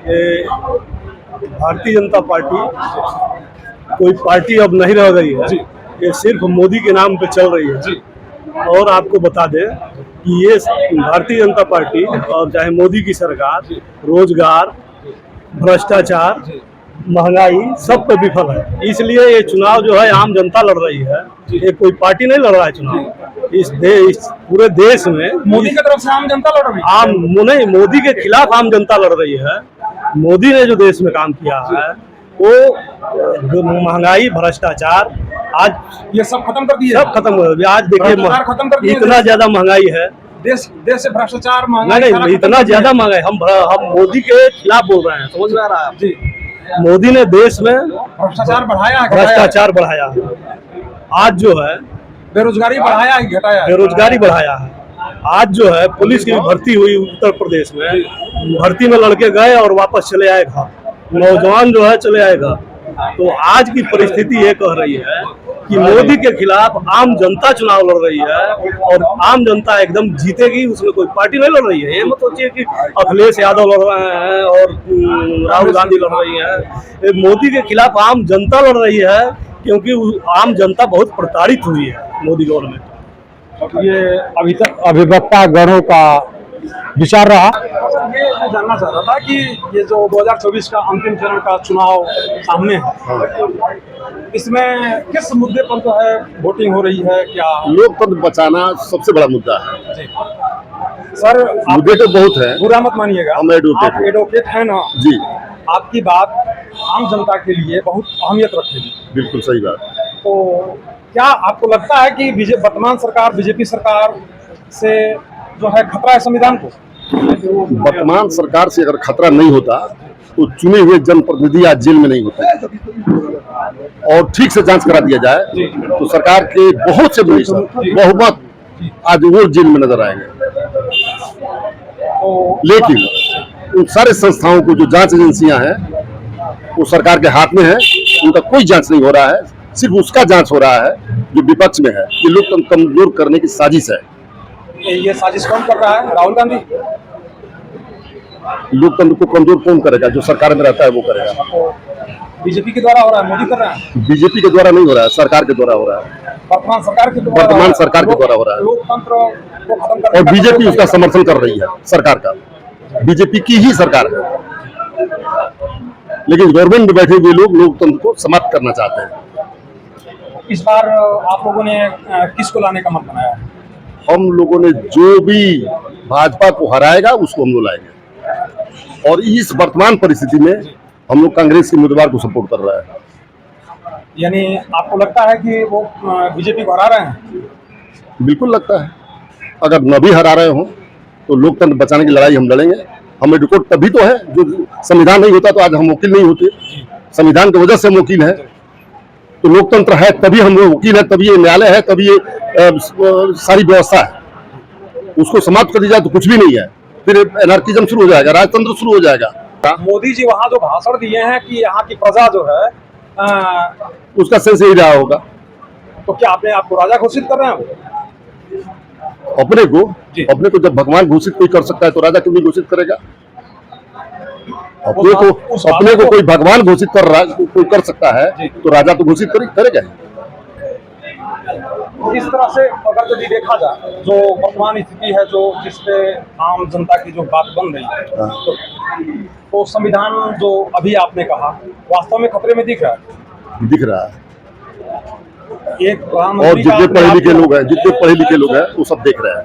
ये भारतीय जनता पार्टी कोई पार्टी अब नहीं रह गई है, ये सिर्फ मोदी के नाम पे चल रही है। और आपको बता दें कि ये भारतीय जनता पार्टी और चाहे मोदी की सरकार रोजगार, भ्रष्टाचार, महंगाई सब पे विफल है। इसलिए ये चुनाव जो है आम जनता लड़ रही है, ये कोई पार्टी नहीं लड़ रहा है चुनाव। इस पूरे देश में मोदी की तरफ से आम जनता लड़ रही है, आम नहीं, मोदी के खिलाफ आम जनता लड़ रही है। मोदी ने जो देश में काम किया है वो महंगाई, भ्रष्टाचार आज ये सब खत्म कर दिए, सब खत्म हो गया। आज भ्रष्टाचार खत्म कर देखिए दिए, इतना ज्यादा महंगाई है, देश से भ्रष्टाचार महंगाई नहीं इतना ज्यादा महंगाई। हम मोदी के खिलाफ बोल रहे हैं, समझ में आ रहा है जी। मोदी ने देश में भ्रष्टाचार बढ़ाया, भ्रष्टाचार बढ़ाया है। आज जो है बेरोजगारी बढ़ाया है, घटाया है, बेरोजगारी बढ़ाया है। आज जो है पुलिस की भर्ती हुई उत्तर प्रदेश में, भर्ती में लड़के गए और वापस चले आए घर, नौजवान जो है चले आए घर। तो आज की परिस्थिति ये कह रही है कि मोदी के खिलाफ आम जनता चुनाव लड़ रही है और आम जनता एकदम जीतेगी, उसमें कोई पार्टी नहीं लड़ रही है। ये मत सोचिए कि अखिलेश यादव लड़ रहे हैं और राहुल गांधी लड़ रही है। मोदी के खिलाफ आम जनता लड़ रही है क्योंकि आम जनता बहुत प्रताड़ित हुई है मोदी गवर्नमेंट। ये अभी तक अभिवक्ता गणों का विचार रहा। ये मैं जानना चाह रहा था कि ये जो 2024 का अंतिम चरण का चुनाव सामने है, इसमें किस मुद्दे पर जो है वोटिंग हो रही है? क्या लोकतंत्र बचाना सबसे बड़ा मुद्दा है जी। सर मुद्दे तो बहुत है, बुरा मत मानिएगा, हम आप एडवोकेट हैं ना जी। आपकी बात आम जनता के लिए बहुत अहमियत रखेगी। बिल्कुल सही बात। तो क्या आपको लगता है कि वर्तमान सरकार, बीजेपी सरकार से जो है खतरा है संविधान को? वर्तमान सरकार से अगर खतरा नहीं होता तो चुने हुए जनप्रतिनिधि आज जेल में नहीं होते और ठीक से जांच करा दिया जाए तो सरकार के बहुत से मिनिस्टर बहुमत आज वो जेल में नजर आएंगे। लेकिन उन सारे संस्थाओं को जो जांच एजेंसियां हैं वो सरकार के हाथ में है, उनका कोई जांच नहीं हो रहा है, सिर्फ उसका जांच हो रहा है जो विपक्ष में है। ये लोकतंत्र कमजोर करने की साजिश है। ये साजिश कौन कर रहा है? राहुल गांधी। लोकतंत्र को कमजोर कौन करेगा? जो सरकार में रहता है वो करेगा। तो बीजेपी के द्वारा हो रहा है, मोदी कर रहा है? बीजेपी के द्वारा नहीं हो रहा है, सरकार के द्वारा हो रहा है। वर्तमान सरकार के द्वारा, वर्तमान सरकार के द्वारा हो रहा है। लोकतंत्र को खत्म करने और बीजेपी उसका समर्थन कर रही है, सरकार का। बीजेपी की ही सरकार है, लेकिन गवर्नमेंट में बैठे हुए लोग लोकतंत्र को समाप्त करना चाहते हैं। इस बार आप लोगों ने किसको लाने का मन बनाया है? हम लोगों ने जो भी भाजपा को हराएगा उसको हम लोग लाएंगे और इस वर्तमान परिस्थिति में हम लोग कांग्रेस के उम्मीदवार को सपोर्ट कर रहा है। यानी आपको लगता है कि वो बीजेपी को हरा रहे हैं? बिल्कुल लगता है। अगर न भी हरा रहे हो तो लोकतंत्र बचाने की लड़ाई हम लड़ेंगे। हम एडवोकेट तभी तो है, जो संविधान नहीं होता तो आज हम वकील नहीं होते। संविधान की वजह से हम वकील हैं। तो लोकतंत्र है तभी हम लोग वकील है, तभी ये न्यायालय है, तभी ये सारी व्यवस्था है। उसको समाप्त कर दी जाए तो कुछ भी नहीं है, फिर एनार्किज्म शुरू हो जाएगा, राजतंत्र शुरू हो जाएगा। मोदी जी वहाँ जो भाषण दिए हैं कि यहाँ की प्रजा जो है उसका सेंस यही रहा होगा। तो क्या अपने आपको राजा घोषित कर रहे हैं? अपने को जब भगवान घोषित कोई कर सकता है तो राजा क्यों नहीं घोषित करेगा? अपने को कोई भगवान घोषित कोई कर सकता है तो राजा तो घोषित करेगा। इस तरह से अगर यदि देखा जाए जो वर्तमान स्थिति है, जो जिसपे आम जनता की जो बात बन रही है, तो संविधान जो अभी आपने कहा वास्तव में खतरे में दिख रहा है। एक और जितने पढ़े लिखे लोग हैं वो सब देख रहे हैं।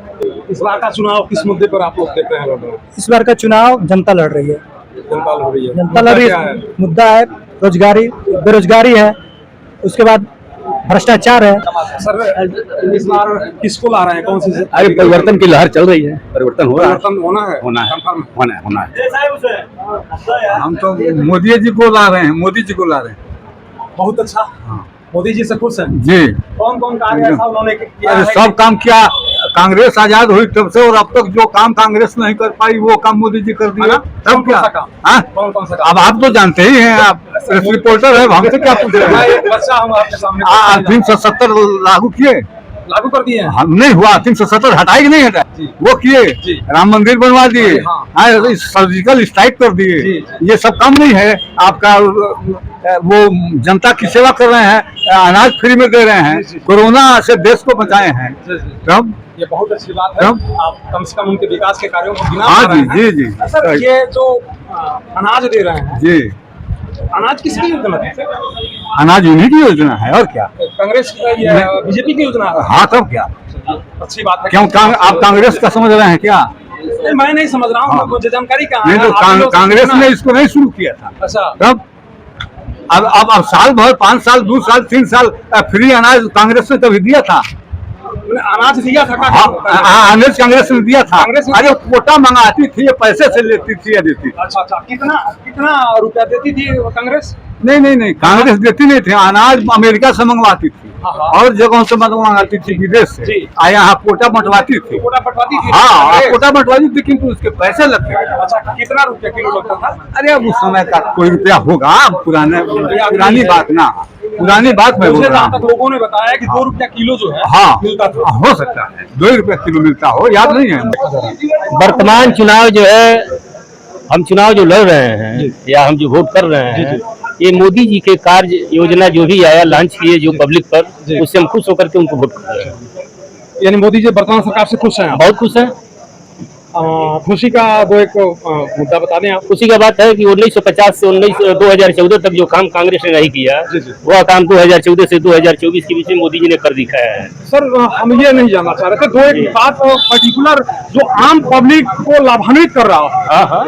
इस बार का चुनाव किस मुद्दे पर आप लोग देख रहे हैं? इस बार का चुनाव जनता लड़ रही है। जनता लड़ रही है। जनता लड़ रही है। मुद्दा है रोजगारी, बेरोजगारी है, उसके बाद भ्रष्टाचार है। सर इस बार किसको ला रहे हैं? कौन सी? अरे परिवर्तन की लहर चल रही है, परिवर्तन होना है। हम तो मोदी जी को ला रहे हैं, मोदी जी को ला रहे हैं। बहुत अच्छा। मोदी जी से खुश हैं जी। कौन कौन कार्य ऐसा उन्होंने किया है? सब काम किया। कांग्रेस आजाद हुई तब से और अब तक जो काम कांग्रेस नहीं कर पाई वो काम मोदी जी कर दिया। सब क्या कौन सा काम? अब आप तो जानते ही हैं, आप रिपोर्टर है, हमसे क्या पूछ रहे हैं? एक बच्चा हम आपके सामने 370 लागू किए, लागू कर दिए हैं। नहीं हुआ, 370 हटाए कि नहीं हटाए, वो जी। किए, राम मंदिर बनवा दिए, हाँ। सर्जिकल स्ट्राइक कर जी, दिए, जी। ये सब काम नहीं है आपका। वो जनता की सेवा कर रहे हैं, अनाज फ्री में दे रहे हैं, जी, जी। कोरोना से देश को बचाए हैं। तब ये बहुत अच्छी बात है, आप कम से कम उनके विकास के कार्यों को गिना हाँ पा रहे जी, हैं। जी, जी। सर ये जो अनाज दे रहे हैं, जी, अनाज किसकी योजना है? अनाज उन्हीं की योजना है और क्या। कांग्रेस की या बीजेपी की योजना है? हाँ तब क्या, अच्छी बात है। क्यों आप कांग्रेस का समझ रहे हैं क्या? नहीं, मैं नहीं समझ रहा हूँ, हाँ। मुझे जानकारी कहाँ नहीं है? तो आप लोग से कांग्रेस पूछना ने है। इसको नहीं शुरू किया था। अच्छा, तब अब साल भर, 5 साल, 2 साल, 3 साल फ्री अनाज कांग्रेस ने कभी दिया था? अनाज दिया था अनाज कांग्रेस ने दिया था। कांग्रेस ने- अरे कोटा मंगाती थी, ये पैसे से लेती थी या देती थी? अच्छा अच्छा, कितना कितना रुपया देती थी कांग्रेस? नहीं, कांग्रेस देती नहीं थी, अनाज अमेरिका से मंगवाती थी हाँ, हाँ। और जगहों से मंगवाती थी, विदेश जी। से। यहाँ कोटा बंटवाती थी। कोटा बंटवाती थी हाँ, कांग्रेस? कोटा बंटवाती थी, किंतु उसके पैसे लगते थे। अच्छा, कितना रुपया किलो लगता था? अरे अब उस समय का कोई रुपया होगा, पुरानी बात ना, पुरानी बात मैं बोल मुझे रहा जहाँ हूँ। तक लोगों ने बताया कि 2 रुपया किलो जो है हाँ, मिलता था। हो सकता है 2 रुपया किलो मिलता हो, याद नहीं है। वर्तमान चुनाव जो है, हम चुनाव जो लड़ रहे हैं या हम जो वोट कर रहे हैं, ये मोदी जी के कार्य योजना जो भी आया लॉन्च किए जो पब्लिक पर, उससे हम खुश होकर के उनको वोट कर रहे हैं। यानी मोदी जी वर्तमान सरकार से खुश हैं आप? बहुत खुश है। खुशी का वो एक मुद्दा बता दें आप। खुशी का बात है कि 1950 से 2014 तक जो काम कांग्रेस ने नहीं किया, जी, जी। वह काम 2014 से 2024 के बीच में मोदी जी ने कर दिखाया है। सर हम ये नहीं जानना चाह रहे थे, दो एक बात पर्टिकुलर जो आम पब्लिक को लाभान्वित कर रहा है, हाँ,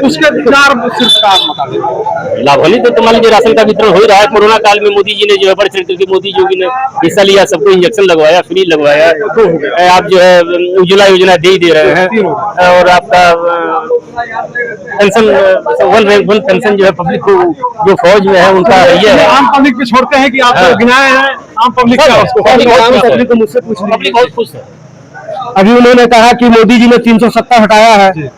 उसके विचार सिर्फ आप बता दें। लाभान्वित तो मान लीजिए राशन का वितरण हो ही रहा है। कोरोना काल में मोदी जी ने जो है बढ़ चढ़ करके मोदी योगी ने हिस्सा लिया, सबको इंजेक्शन लगवाया, फ्री लगवाया। आप जो है उज्ज्वला योजना दे ही दे रहे हैं, और आपका पेंशन, वन पेंशन जो है पब्लिक को, जो फौज में है उनका ये है। आम पब्लिक पे छोड़ते हैं कि आप हाँ। गिनाए हैं आम पब्लिक का उसको। पब्लिक को मुझसे पूछ लीजिए, पब्लिक बहुत खुश है। अभी उन्होंने कहा कि मोदी जी ने 370 हटाया है।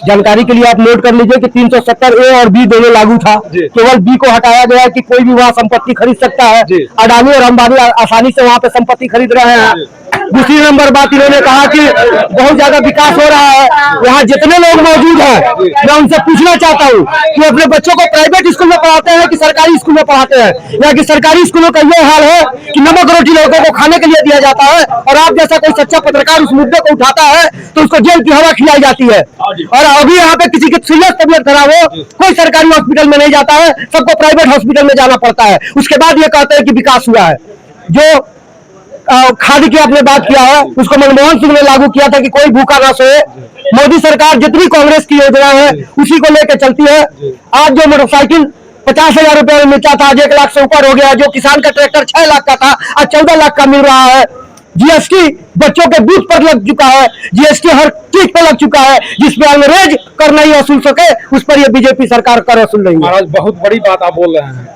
जानकारी के लिए आप नोट कर लीजिए कि 370 ए और बी दोनों लागू था, जी। केवल बी को हटाया गया है कि कोई भी वहाँ संपत्ति खरीद सकता है। जी। अडानी और अंबानी आसानी से वहाँ पे संपत्ति खरीद रहे हैं। दूसरी नंबर बात, इन्होंने कहा कि बहुत ज्यादा विकास हो रहा है। यहाँ जितने लोग मौजूद हैं, मैं उनसे पूछना चाहता हूँ कि अपने बच्चों को प्राइवेट स्कूल में पढ़ाते हैं कि सरकारी स्कूल में पढ़ाते हैं? या कि सरकारी स्कूलों का ये हाल है कि नमक रोटी लोगों को खाने के लिए दिया जाता है, और आप जैसा कोई सच्चा पत्रकार उस मुद्दे को उठाता है तो उसको जेल की हवा खिलाई जाती है। और अभी यहाँ पे किसी की सीरियस तबियत खराब हो, कोई सरकारी हॉस्पिटल में नहीं जाता है, सबको प्राइवेट हॉस्पिटल में जाना पड़ता है। उसके बाद ये कहते हैं कि विकास हुआ है। जो खादी की आपने बात किया है, उसको मनमोहन सिंह ने लागू किया था कि कोई भूखा ना सोए। मोदी सरकार जितनी कांग्रेस की योजना है उसी को लेकर चलती है। आज जो मोटरसाइकिल 50,000 रुपए में मिलता था, आज 1 लाख से ऊपर हो गया। जो किसान का ट्रैक्टर 6 लाख का था, आज 14 लाख का मिल रहा है। जीएसटी बच्चों के बूथ पर लग चुका है, जीएसटी हर चीज पर लग चुका है। जिसपे अंग्रेज कर नहीं वसूल सके, उस पर ये बीजेपी सरकार कर वसूल रही है। महाराज बहुत बड़ी बात आप बोल रहे हैं,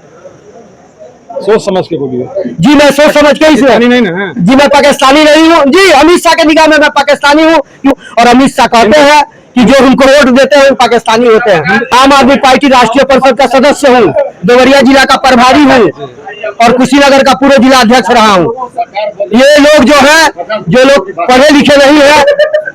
सोच समझ के बोलिए। जी मैं सोच समझ के इसे नहीं ना, जी मैं पाकिस्तानी नहीं हूँ जी, अमित शाह के निगाह में मैं पाकिस्तानी हूँ। क्यों? और अमित शाह कहते हैं कि जो उनको वोट देते हैं वो पाकिस्तानी होते हैं। आम आदमी पार्टी राष्ट्रीय परिषद का सदस्य हूँ, देवरिया जिला का प्रभारी हूँ, और कुशीनगर का पूर्व जिला अध्यक्ष रहा हूँ। ये लोग जो है, जो लोग पढ़े लिखे नहीं है,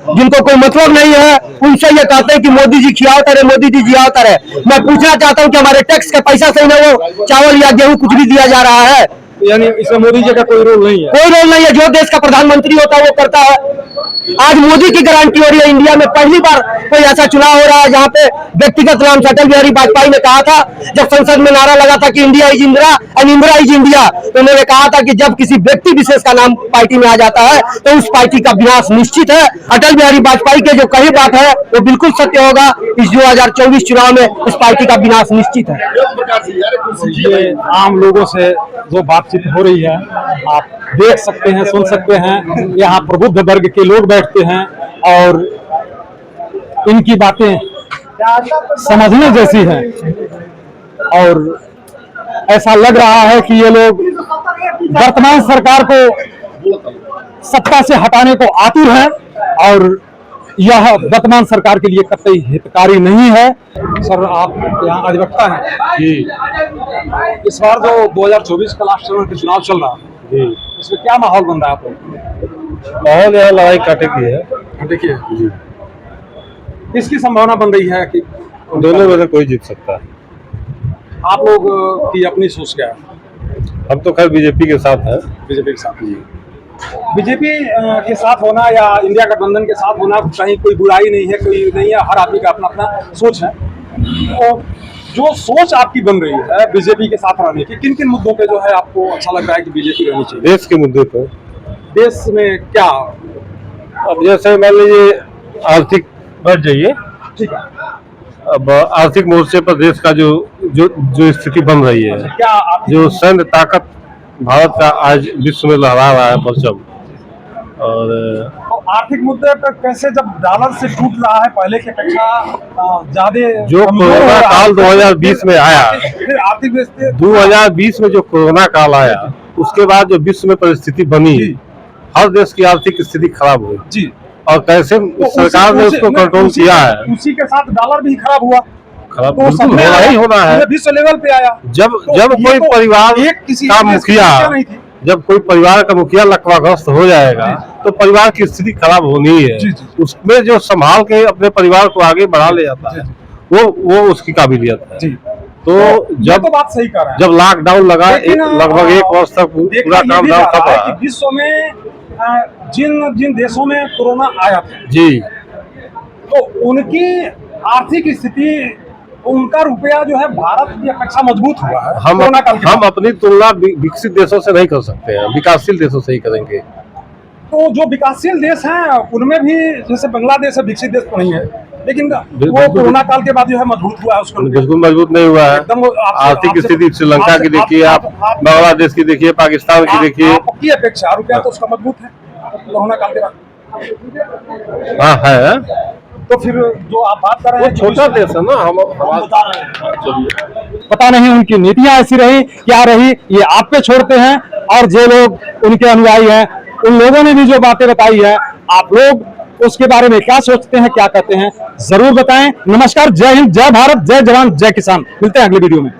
जिनको कोई मतलब नहीं है, उनसे ये कहते हैं कि मोदी जी खियावता रहे, मोदी जी जियावता रहे। मैं पूछना चाहता हूँ कि हमारे टैक्स के पैसा से ना वो चावल या गेहूं कुछ भी दिया जा रहा है? यानी इसमें मोदी जी का कोई रोल नहीं है? कोई रोल नहीं है। जो देश का प्रधानमंत्री होता है वो करता है। आज मोदी की गारंटी हो रही है। इंडिया में पहली बार कोई ऐसा चुनाव हो रहा है जहां पे व्यक्तिगत नाम से अटल बिहारी वाजपेयी ने कहा था, जब संसद में नारा लगा था कि India is Indira and Indira is India, तो उन्होंने कहा था कि जब किसी व्यक्ति विशेष का नाम पार्टी में आ जाता है तो उस पार्टी का विनाश निश्चित है। अटल बिहारी वाजपेयी के जो कही बात है वो बिल्कुल सत्य होगा। इस 2024 चुनाव में इस पार्टी का विनाश निश्चित है। ये आम लोगों से जो बातचीत हो रही है आप देख सकते हैं, सुन सकते हैं। यहाँ प्रबुद्ध वर्ग के लोग बैठते हैं और इनकी बातें समझने जैसी हैं, और ऐसा लग रहा है कि ये लोग वर्तमान सरकार को सत्ता से हटाने को आतुर हैं, और यह वर्तमान सरकार के लिए कतई हितकारी नहीं है। सर आप यहाँ अधिवक्ता हैं जी, इस बार जो 2024 का लास्ट चरण का चुनाव चल रहा है, इसमें क्या माहौल बन रहा है आपको? माहौल यहाँ लड़ाई काटे की है, देखिए किसकी संभावना बन रही है कि दोनों में से कोई जीत सकता है। आप लोग की अपनी सोच क्या है? हम तो खैर बीजेपी के साथ हैं। बीजेपी के साथ बीजेपी के साथ होना या इंडिया गठबंधन के साथ होना कहीं कोई बुराई नहीं है, कोई नहीं है, हर आदमी का अपना अपना सोच है। और जो सोच आपकी बन रही है बीजेपी के साथ रहने की, किन किन मुद्दों पे जो है आपको अच्छा लग रहा है कि बीजेपी रहनी चाहिए? देश के मुद्दे पर, देश में क्या? अब जैसे मान लीजिए आर्थिक बढ़ जाइए, ठीक है, अब आर्थिक मोर्चे पर देश का जो जो जो स्थिति बन रही है, क्या आप जो सैन्य ताकत भारत का आज विश्व में लहरा रहा है परचम, और तो आर्थिक मुद्दे पर कैसे, जब डॉलर से टूट रहा है पहले की अपेक्षा ज्यादा जो कोरोना काल 2020 में आया, फिर आर्थिक व्यवस्था 2020 में जो कोरोना काल आया, उसके बाद जो विश्व में परिस्थिति बनी, हर देश की आर्थिक स्थिति खराब हुई जी, और कैसे तो सरकार ने उसको कंट्रोल किया है। उसी के साथ डॉलर भी खराब हुआ, खराब तो बिल्कुल होना ही होना है। विश्व लेवल पे आया। जब तो जब ये कोई तो परिवार एक किसी का देश की मुखिया, समस्या नहीं थी। जब कोई परिवार का मुखिया लकवाग्रस्त हो जाएगा तो परिवार की स्थिति खराब होनी ही है। जी, जी। उसमें जो संभाल के अपने परिवार को आगे बढ़ा ले जाता है, वो उसकी काबिलियत है। जी। तो ये जब तो बात सही कर रहे हैं। जब लॉकडाउन लगा, लेकिन, लगभग 1 वर्ष तक देखा पूरा ये काम भी डाउन जा रहा है था। कि विश्व में जिन जिन देशों में कोरोना आया था, जी, तो उनकी आर्थिक स्थिति, उनका रुपया जो है भारत की अपेक्षा मजबूत हुआ है हम कोरोना काल के बाद। अपनी तुलना विकसित देशों से नहीं कर सकते हैं, विकासशील देशों से ही करेंगे। तो जो विकासशील देश हैं उनमें भी, जैसे बांग्लादेश है, विकसित देश तो नहीं है, लेकिन वो बिल्कुल। कोरोना काल के बाद जो है मजबूत हुआ है उसका रुपया। बिल्कुल मजबूत नहीं हुआ है। एकदम आर्थिक स्थिति श्रीलंका की देखिए, आप बांग्लादेश की देखिए, पाकिस्तान की देखिए। आपकी अपेक्षा रुपया तो उसका मजबूत है कोरोना काल के बाद। हाँ है, तो फिर जो आप बात कर रहे हैं, छोटा देश है ना, हम बता रहे हैं। पता नहीं उनकी नीतियां ऐसी रही क्या रही, ये आप पे छोड़ते हैं। और जो लोग उनके अनुयायी हैं, उन लोगों ने भी जो बातें बताई है, आप लोग उसके बारे में क्या सोचते हैं, क्या कहते हैं, जरूर बताएं। नमस्कार, जय हिंद, जय भारत, जय जवान, जय किसान। मिलते हैं अगली वीडियो में।